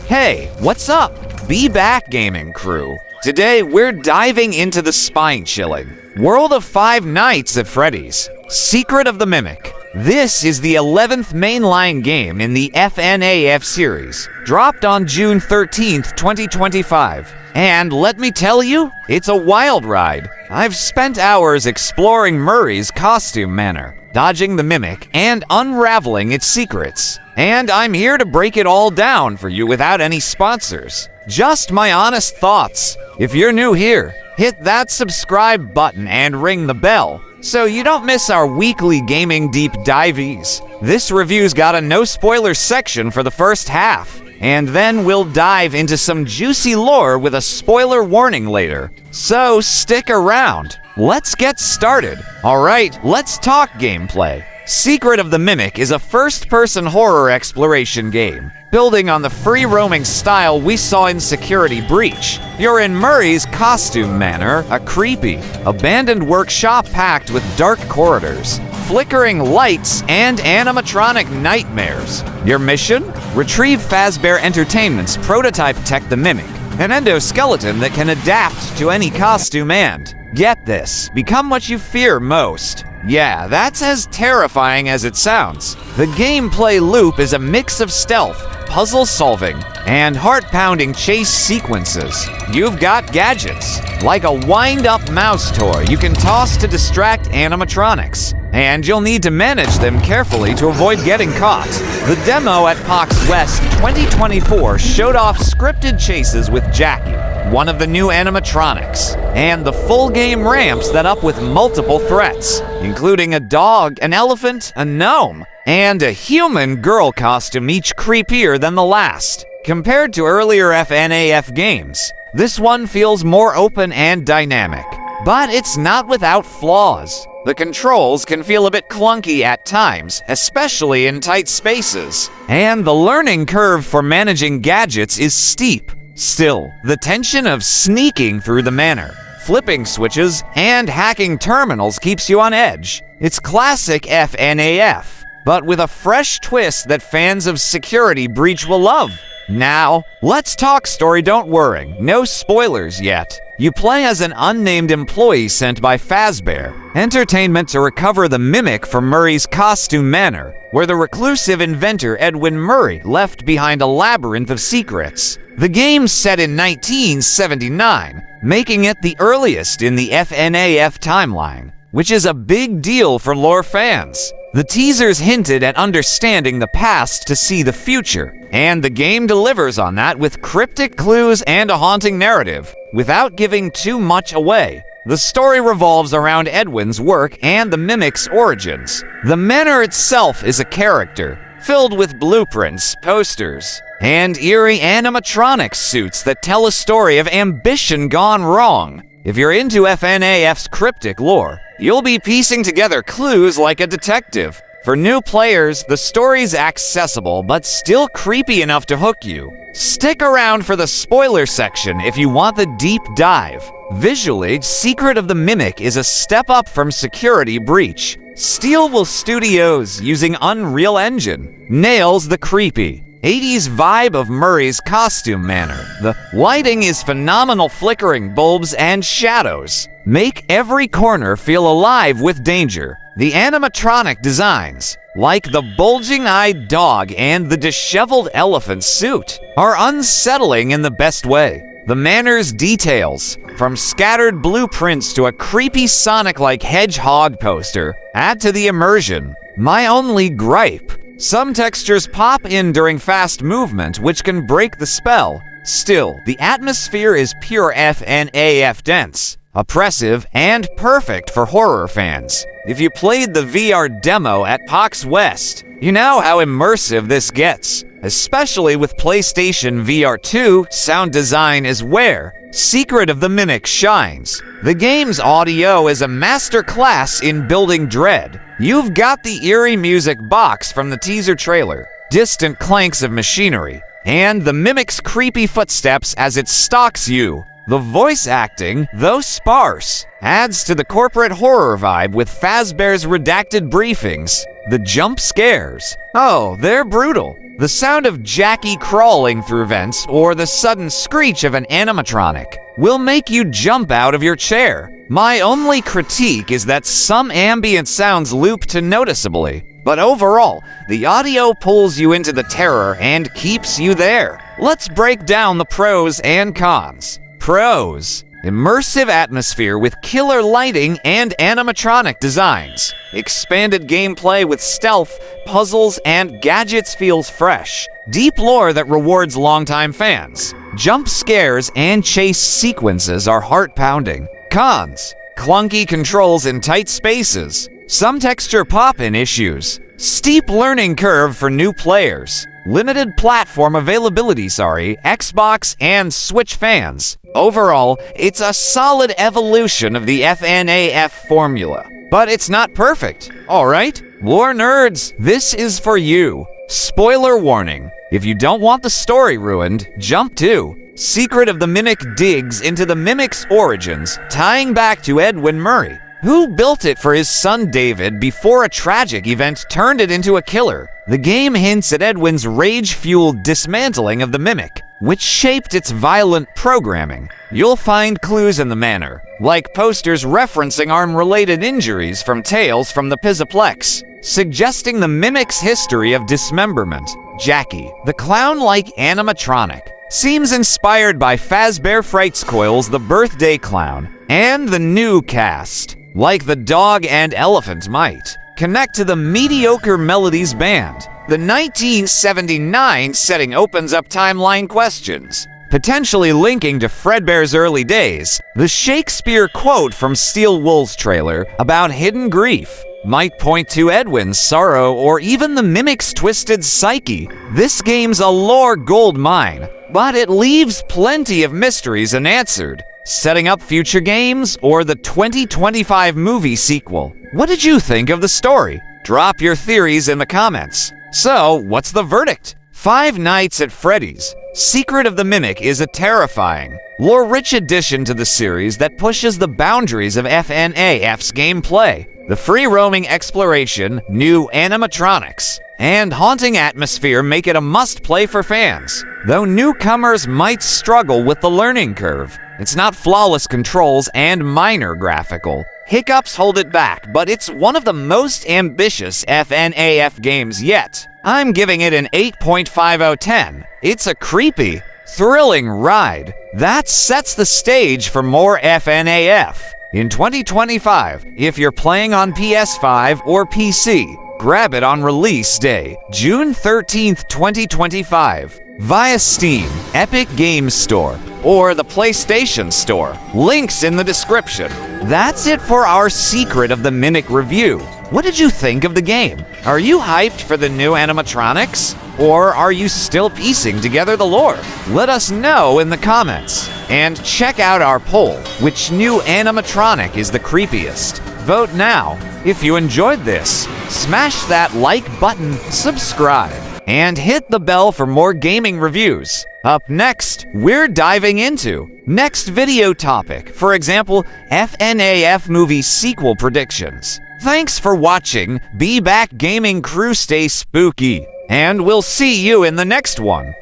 Hey, what's up, BeBackGaming crew? Today we're diving into the spine-chilling World of Five Nights at Freddy's, Secret of the Mimic. This is the 11th mainline game in the FNAF series, dropped on June 13th, 2025. And let me tell you, it's a wild ride. I've spent hours exploring Murray's costume manor, dodging the mimic, and unraveling its secrets. And I'm here to break it all down for you without any sponsors. Just my honest thoughts. If you're new here, hit that subscribe button and ring the bell so you don't miss our weekly gaming deep dives. This review's got a no spoilers section for the first half, and then we'll dive into some juicy lore with a spoiler warning later. So stick around. Let's get started. Alright, let's talk gameplay. Secret of the Mimic is a first-person horror exploration game, building on the free-roaming style we saw in Security Breach. You're in Murray's costume manor, a creepy, abandoned workshop packed with dark corridors, flickering lights, and animatronic nightmares. Your mission? Retrieve Fazbear Entertainment's prototype tech the Mimic, an endoskeleton that can adapt to any costume and, get this, become what you fear most. Yeah, that's as terrifying as it sounds. The gameplay loop is a mix of stealth, puzzle solving, and heart-pounding chase sequences. You've got gadgets, like a wind-up mouse toy you can toss to distract animatronics, and you'll need to manage them carefully to avoid getting caught. The demo at PAX West 2024 showed off scripted chases with Jackie, one of the new animatronics, and the full game ramps that up with multiple threats, including a dog, an elephant, a gnome, and a human girl costume, each creepier than the last. Compared to earlier FNAF games, this one feels more open and dynamic, but it's not without flaws. The controls can feel a bit clunky at times, especially in tight spaces, and the learning curve for managing gadgets is steep. Still, the tension of sneaking through the manor, flipping switches, and hacking terminals keeps you on edge. It's classic FNAF, but with a fresh twist that fans of Security Breach will love. Now, let's talk story. Don't worry, no spoilers yet. You play as an unnamed employee sent by Fazbear Entertainment to recover the Mimic from Murray's costume manor, where the reclusive inventor Edwin Murray left behind a labyrinth of secrets. The game's set in 1979, making it the earliest in the FNAF timeline, which is a big deal for lore fans. The teasers hinted at understanding the past to see the future, and the game delivers on that with cryptic clues and a haunting narrative, without giving too much away. The story revolves around Edwin's work and the Mimic's origins. The manor itself is a character, filled with blueprints, posters, and eerie animatronic suits that tell a story of ambition gone wrong. If you're into FNAF's cryptic lore, you'll be piecing together clues like a detective. For new players, the story's accessible but still creepy enough to hook you. Stick around for the spoiler section if you want the deep dive. Visually, Secret of the Mimic is a step up from Security Breach. Steelwool Studios, using Unreal Engine, nails the creepy 80s vibe of Murray's costume manor. The lighting is phenomenal, flickering bulbs and shadows make every corner feel alive with danger. The animatronic designs, like the bulging-eyed dog and the disheveled elephant suit, are unsettling in the best way. The manor's details, from scattered blueprints to a creepy Sonic-like hedgehog poster, add to the immersion. My only gripe: some textures pop in during fast movement, which can break the spell. Still, the atmosphere is pure FNAF dense, oppressive, and perfect for horror fans. If you played the VR demo at PAX West, you know how immersive this gets. Especially with PlayStation VR 2, sound design is where Secret of the Mimic shines. The game's audio is a masterclass in building dread. You've got the eerie music box from the teaser trailer, distant clanks of machinery, and the Mimic's creepy footsteps as it stalks you. The voice acting, though sparse, adds to the corporate horror vibe with Fazbear's redacted briefings. The jump scares, oh, they're brutal. The sound of Jackie crawling through vents or the sudden screech of an animatronic will make you jump out of your chair. My only critique is that some ambient sounds loop too noticeably, but overall, the audio pulls you into the terror and keeps you there. Let's break down the pros and cons. Pros: immersive atmosphere with killer lighting and animatronic designs. Expanded gameplay with stealth, puzzles, and gadgets feels fresh. Deep lore that rewards longtime fans. Jump scares and chase sequences are heart-pounding. Cons: clunky controls in tight spaces. Some texture pop-in issues. Steep learning curve for new players. Limited platform availability, Xbox and Switch fans. Overall, it's a solid evolution of the FNAF formula. But it's not perfect, alright? Lore nerds, this is for you. Spoiler warning, if you don't want the story ruined, jump to Secret of the Mimic digs into the Mimic's origins, tying back to Edwin Murray, who built it for his son David before a tragic event turned it into a killer. The game hints at Edwin's rage-fueled dismantling of the Mimic, which shaped its violent programming. You'll find clues in the manner, like posters referencing arm-related injuries from Tales from the Pizzaplex, suggesting the Mimic's history of dismemberment. Jackie, the clown-like animatronic, seems inspired by Fazbear Frightscoil's The Birthday Clown, and the new cast, like the dog and elephant might, connect to the mediocre Melodies band. The 1979 setting opens up timeline questions, potentially linking to Fredbear's early days. The Shakespeare quote from Steel Wool's trailer about hidden grief might point to Edwin's sorrow or even the Mimic's twisted psyche. This game's a lore gold mine, but it leaves plenty of mysteries unanswered, setting up future games or the 2025 movie sequel. What did you think of the story? Drop your theories in the comments. So, what's the verdict? Five Nights at Freddy's Secret of the Mimic is a terrifying, lore-rich addition to the series that pushes the boundaries of FNAF's gameplay. The free-roaming exploration, new animatronics, and haunting atmosphere make it a must-play for fans. Though newcomers might struggle with the learning curve, it's not flawless controls and minor graphical hiccups hold it back, but it's one of the most ambitious FNAF games yet. I'm giving it an 8.50/10. It's a creepy, thrilling ride that sets the stage for more FNAF. In 2025, if you're playing on PS5 or PC, grab it on release day, June 13th, 2025, via Steam, Epic Games Store, or the PlayStation Store. Links in the description. That's it for our Secret of the Mimic review. What did you think of the game? Are you hyped for the new animatronics? Or are you still piecing together the lore? Let us know in the comments. And check out our poll. Which new animatronic is the creepiest? Vote now. If you enjoyed this, smash that like button, subscribe, and hit the bell for more gaming reviews. Up next, we're diving into next video topic, for example, FNAF movie sequel predictions. Thanks for watching. BeBackGaming crew, stay spooky, and we'll see you in the next one.